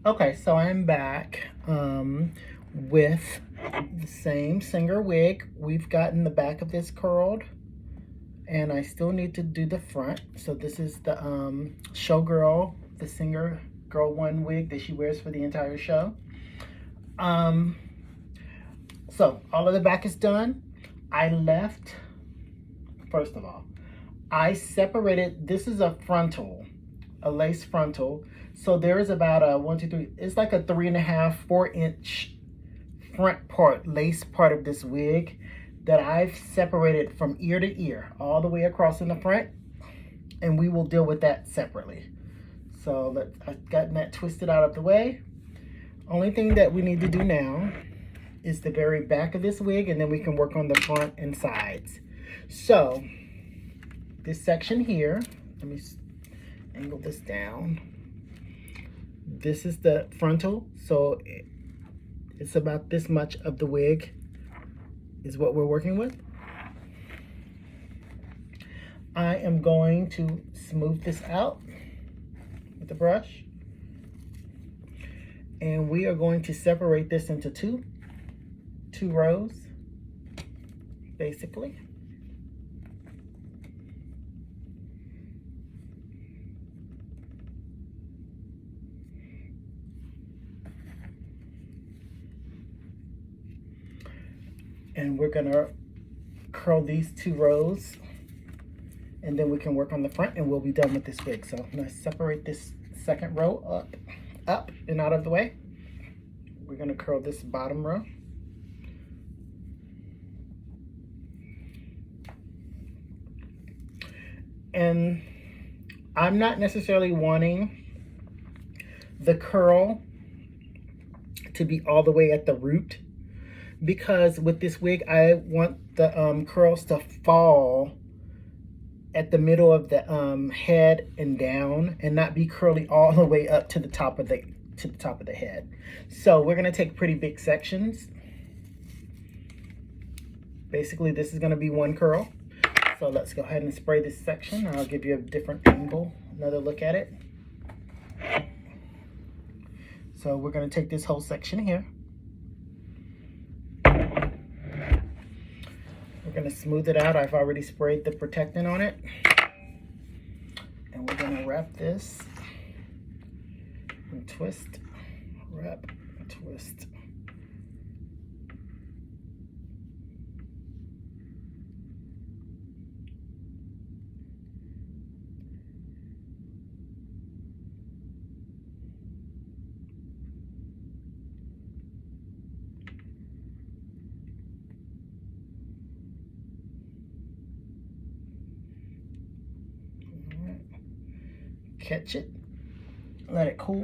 Okay, so I'm back with the same singer wig. We've gotten the back of this curled, and I still need to do the front. So this is the Showgirl, the singer girl one wig that she wears for the entire show. So all of the back is done. I left, first of all, I separated, this is a frontal, a lace frontal. So there is about a 1, 2, 3, it's like a 3.5, 4-inch front part, lace part of this wig that I've separated from ear to ear, all the way across in the front. And we will deal with that separately. So I've gotten that twisted out of the way. Only thing that we need to do now is the very back of this wig, and then we can work on the front and sides. So this section here, let me angle this down. This is the frontal, so it's about this much of the wig is what we're working with. I am going to smooth this out with the brush, and we are going to separate this into two rows, basically. And we're gonna curl these 2 rows, and then we can work on the front, and we'll be done with this wig. So I'm gonna separate this second row up and out of the way. We're gonna curl this bottom row. And I'm not necessarily wanting the curl to be all the way at the root, because with this wig, I want the curls to fall at the middle of the head and down, and not be curly all the way up to the top of the head. So we're gonna take pretty big sections. Basically, this is gonna be one curl. So let's go ahead and spray this section. I'll give you a different angle, another look at it. So we're gonna take this whole section here. We're gonna smooth it out. I've already sprayed the protectant on it. And we're gonna wrap this and twist, wrap, twist. Catch it, let it cool.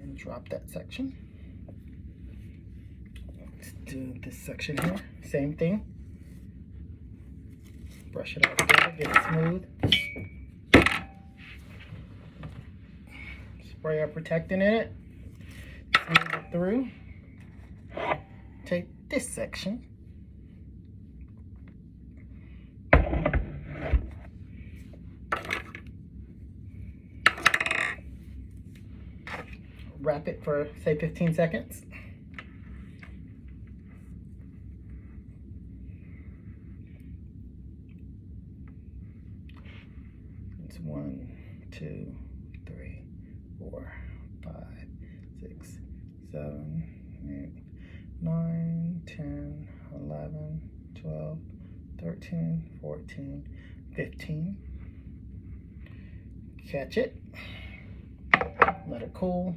And drop that section. Let's do this section here, same thing. Brush it all together, get it smooth. Spray our protectant in it, smooth it through. Take this section, wrap it for say 15 seconds. It's 1, 2, 3, 4, 5, 6, 7, 8, 9, 10, 11, 12, 13, 14, 15. Catch it, let it cool.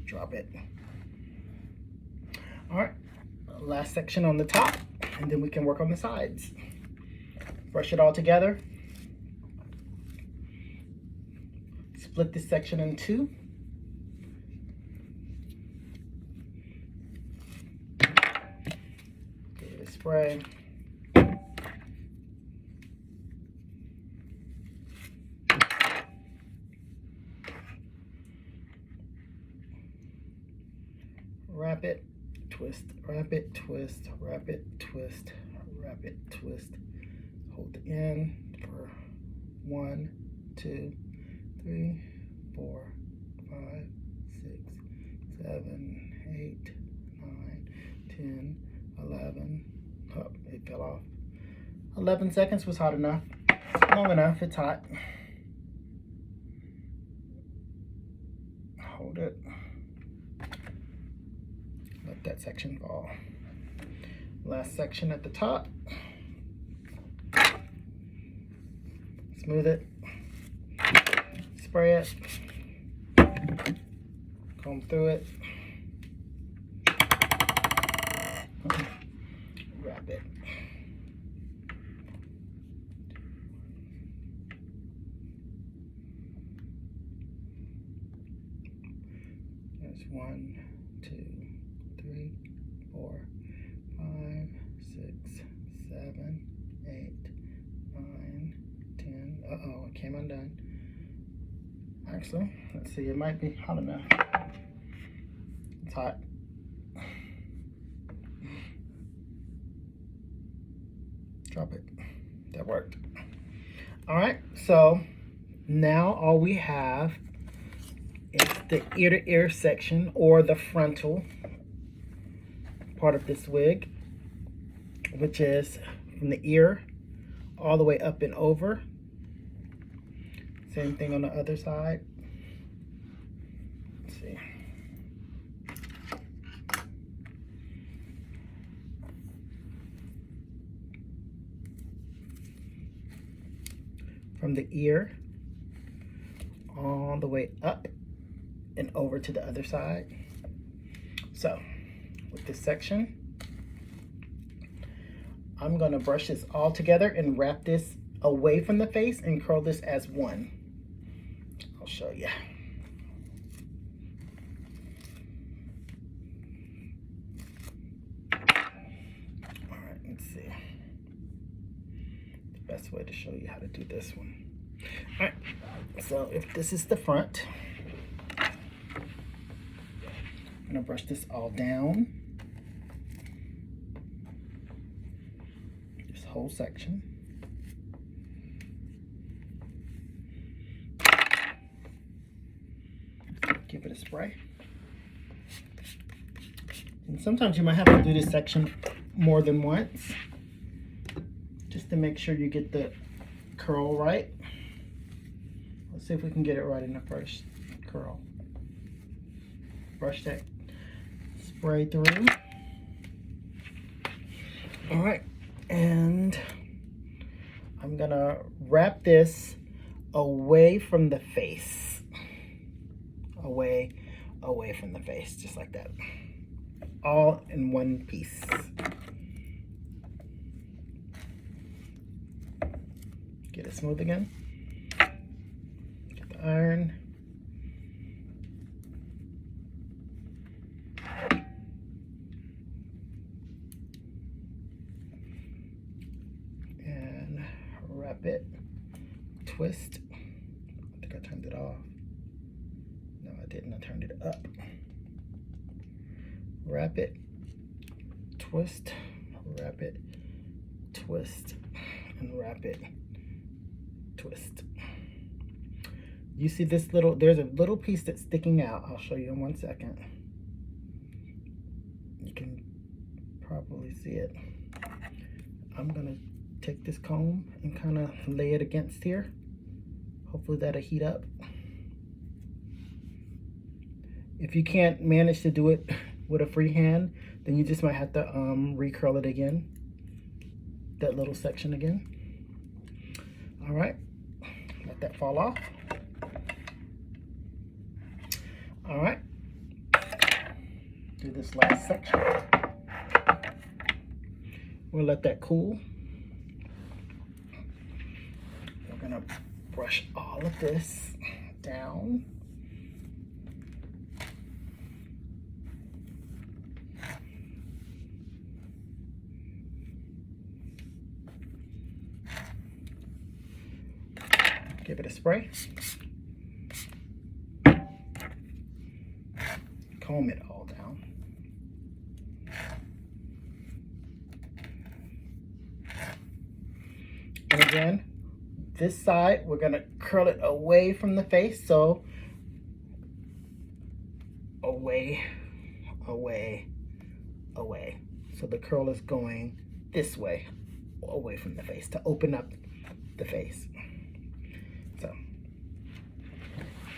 Drop it. All right, last section on the top, and then we can work on the sides. Brush it all together. Split this section in 2. Give it a spray. wrap it, twist, wrap it, twist, wrap it, twist, wrap it, twist. Hold the end for 1, 2, 3, 4, 5, 6, 7, 8, 9, 10, 11. Oh, it fell off. 11 seconds was hot enough. Long enough, it's hot. Hold it. Let that section fall. Last section at the top. Smooth it. Spray it. Comb through it. Wrap it. There's 1, 2, 3, 4, 5, 6, 7, 8, 9, 10. Uh-oh, it came undone. Actually, let's see, it might be hot enough. It's hot. Drop it. That worked. All right, so now all we have is the ear-to-ear section, or the frontal part of this wig, which is from the ear all the way up and over. Same thing on the other side. Let's see. From the ear all the way up and over to the other side. So with this section, I'm gonna brush this all together and wrap this away from the face and curl this as one. I'll show you. All right, let's see. The best way to show you how to do this one. All right, so if this is the front, I'm gonna brush this all down. This whole section. Give it a spray. And sometimes you might have to do this section more than once, just to make sure you get the curl right. Let's see if we can get it right in the first curl. Brush that spray through. All right, and I'm gonna wrap this away from the face. Away from the face, just like that. All in one piece. Get it smooth again. Get the iron. And wrap it. Twist. I think I turned it off. No, I didn't. I turned it up. Wrap it, twist, wrap it, twist, and wrap it, twist. You see this little, there's a little piece that's sticking out. I'll show you in 1 second. You can probably see it. I'm gonna take this comb and kind of lay it against here. Hopefully that'll heat up. If you can't manage to do it with a free hand, then you just might have to recurl it again, that little section again. All right, let that fall off. All right, do this last section. We'll let that cool. We're gonna brush all of this down. Give it a spray. Comb it all down. this side, we're gonna curl it away from the face. So away, away, away. So the curl is going this way, away from the face to open up the face. So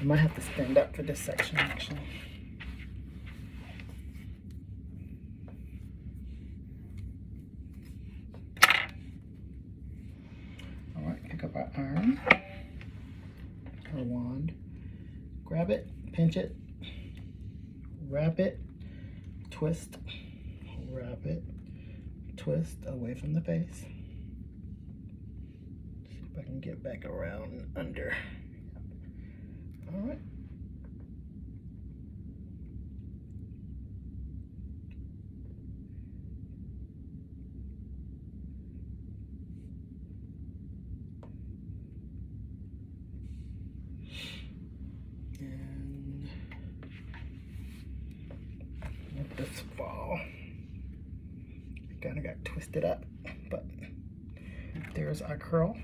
I might have to stand up for this section actually. All right, pick up our iron, our wand, grab it, pinch it, wrap it, twist, wrap it, twist away from the face. See if I can get back around and under. All right. And let this fall. Kind of got twisted up, but there's our curl.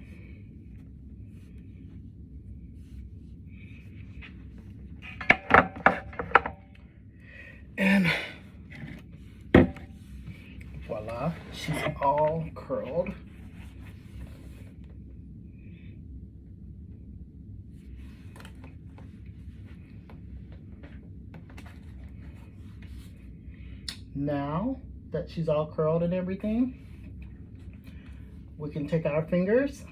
And voila, she's all curled. Now that she's all curled and everything, we can take our fingers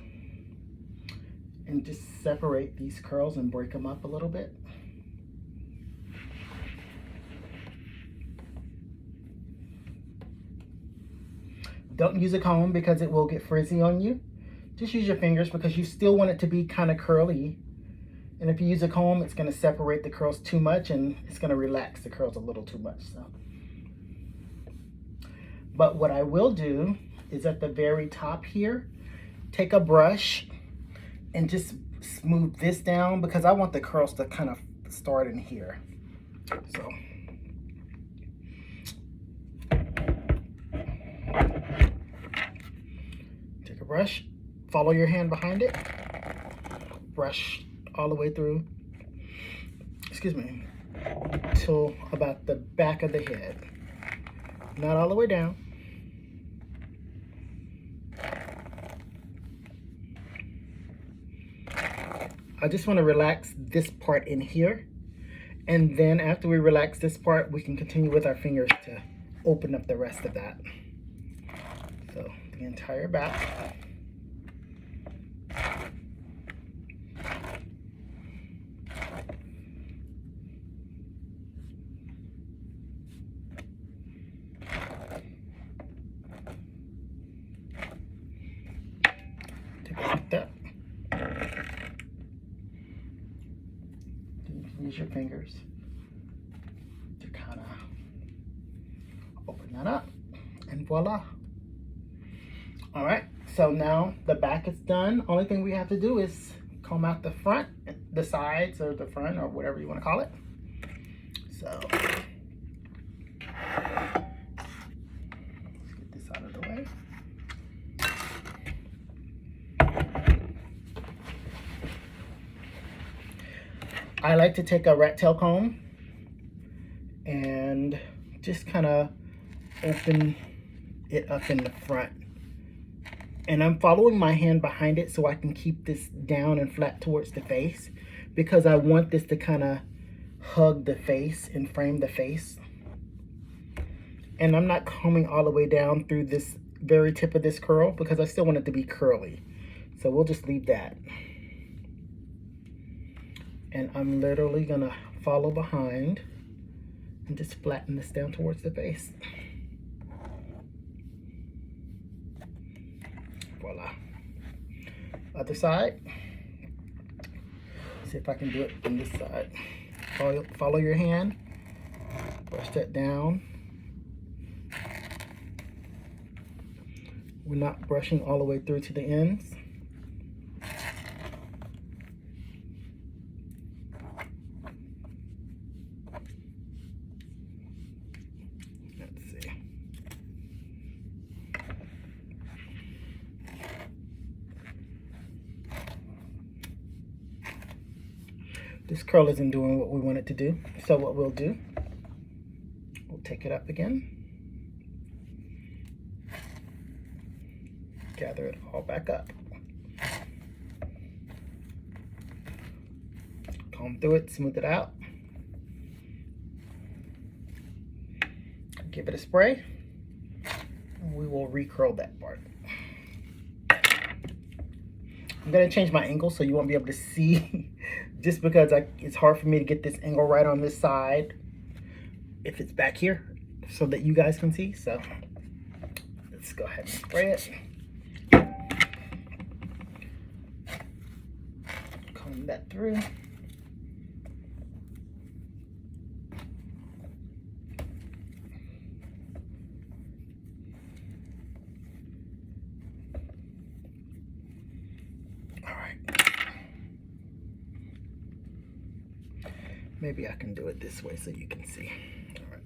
and just separate these curls and break them up a little bit. Don't use a comb because it will get frizzy on you. Just use your fingers because you still want it to be kind of curly. And if you use a comb, it's going to separate the curls too much and it's going to relax the curls a little too much. So. But what I will do is at the very top here, take a brush and just smooth this down because I want the curls to kind of start in here. So. Take a brush, follow your hand behind it, brush all the way through, excuse me, till about the back of the head. Not all the way down. I just want to relax this part in here. And then after we relax this part, we can continue with our fingers to open up the rest of that. So the entire back. Take it like that. You can use your fingers to kind of open that up, and voila. All right, so now the back is done. Only thing we have to do is comb out the front, the sides, or the front, or whatever you want to call it. So let's get this out of the way. I like to take a rat tail comb and just kind of open it up in the front. And I'm following my hand behind it so I can keep this down and flat towards the face because I want this to kind of hug the face and frame the face. And I'm not combing all the way down through this very tip of this curl because I still want it to be curly. So we'll just leave that. And I'm literally gonna follow behind and just flatten this down towards the face. Voila. Other side. See if I can do it on this side. Follow your hand. Brush that down. We're not brushing all the way through to the ends. This curl isn't doing what we want it to do. So what we'll do, we'll take it up again. Gather it all back up. Comb through it, smooth it out. Give it a spray. And we will recurl that part. I'm gonna change my angle so you won't be able to see just because it's hard for me to get this angle right on this side if it's back here so that you guys can see. So let's go ahead and spray it. Comb that through. Maybe I can do it this way so you can see. All right,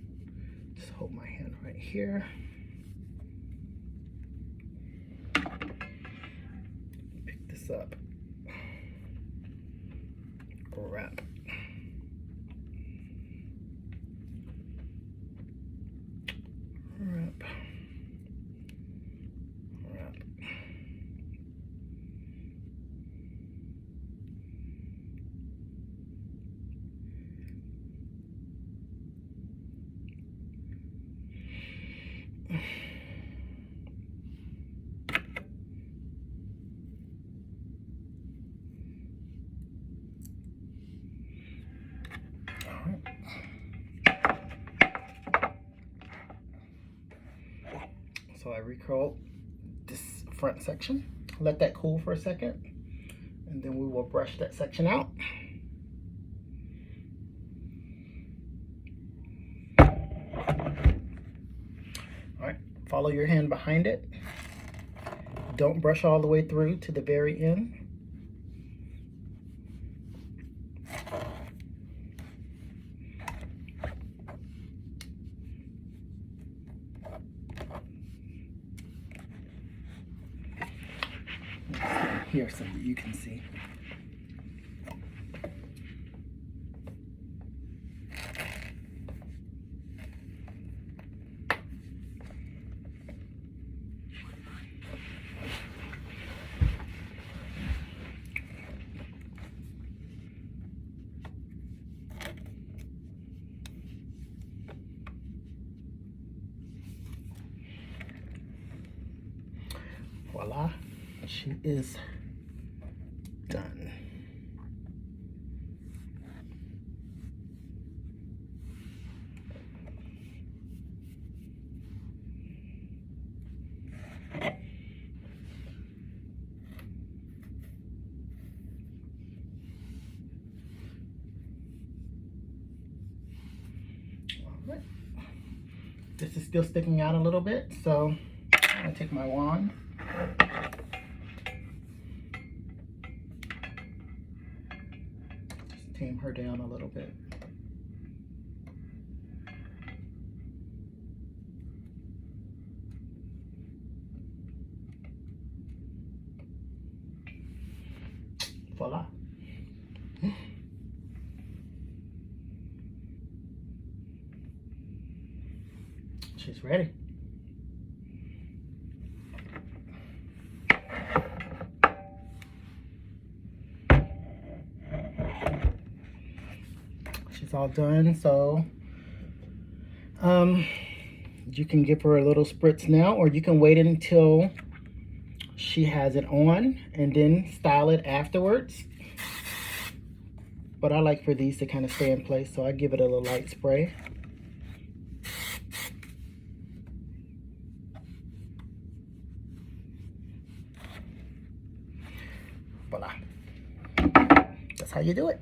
just hold my hand right here. Pick this up. Wrap. Wrap. Wrap. So I recurl this front section, let that cool for a second, and then we will brush that section out. All right, follow your hand behind it. Don't brush all the way through to the very end. Here so that you can see. Voila, she is done. All right. This is still sticking out a little bit, so I'm gonna take my wand. Tame her down a little bit. Voila. She's ready. She's all done, so you can give her a little spritz now, or you can wait until she has it on and then style it afterwards. But I like for these to kind of stay in place, so I give it a little light spray. Voila. That's how you do it.